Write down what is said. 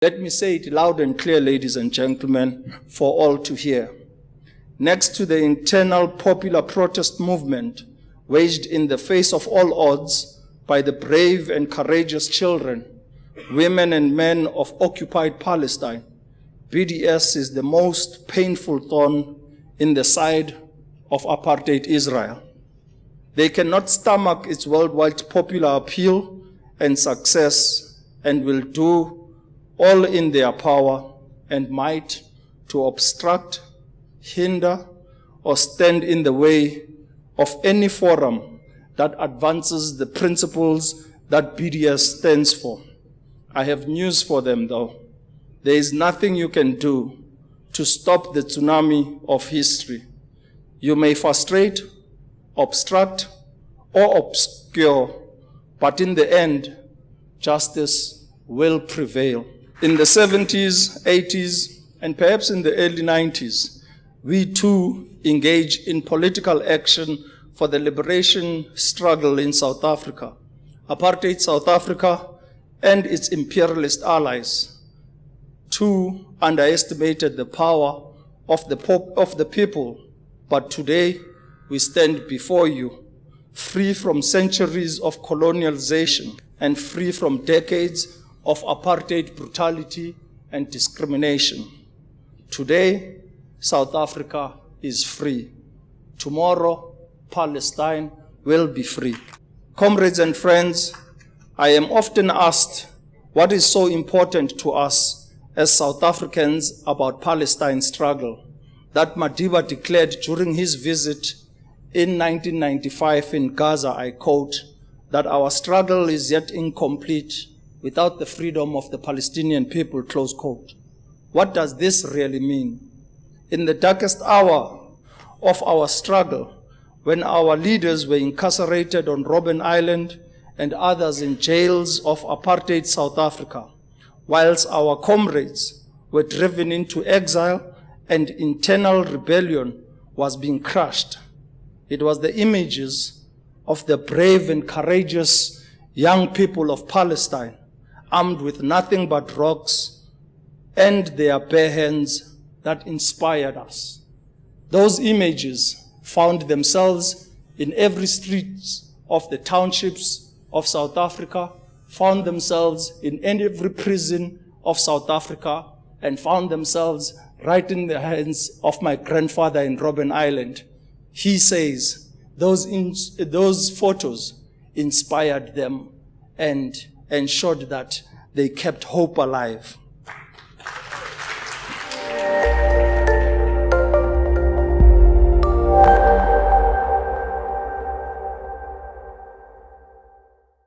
Let me say it loud and clear, ladies and gentlemen, for all to hear. Next to the internal popular protest movement waged in the face of all odds by the brave and courageous children, women and men of occupied Palestine, BDS is the most painful thorn in the side of apartheid Israel. They cannot stomach its worldwide popular appeal and success, and will do all in their power and might to obstruct, hinder, or stand in the way of any forum that advances the principles that BDS stands for. I have news for them, though. There is nothing you can do to stop the tsunami of history. You may frustrate, obstruct, or obscure, but in the end, justice will prevail. In the 70s, 80s, and perhaps in the early 90s, we too engaged in political action for the liberation struggle in South Africa. Apartheid South Africa and its imperialist allies too underestimated the power of the people, but today we stand before you, free from centuries of colonialization and free from decades of apartheid brutality and discrimination. Today, South Africa is free. Tomorrow, Palestine will be free. Comrades and friends, I am often asked what is so important to us as South Africans about Palestine's struggle that Madiba declared during his visit in 1995 in Gaza, I quote, that our struggle is yet incomplete without the freedom of the Palestinian people, close quote. What does this really mean? In the darkest hour of our struggle, when our leaders were incarcerated on Robben Island and others in jails of apartheid South Africa, whilst our comrades were driven into exile and internal rebellion was being crushed, it was the images of the brave and courageous young people of Palestine, armed with nothing but rocks and their bare hands, that inspired us. Those images found themselves in every street of the townships of South Africa, found themselves in every prison of South Africa, and found themselves right in the hands of my grandfather in Robben Island. He says those photos inspired them and ensured that they kept hope alive.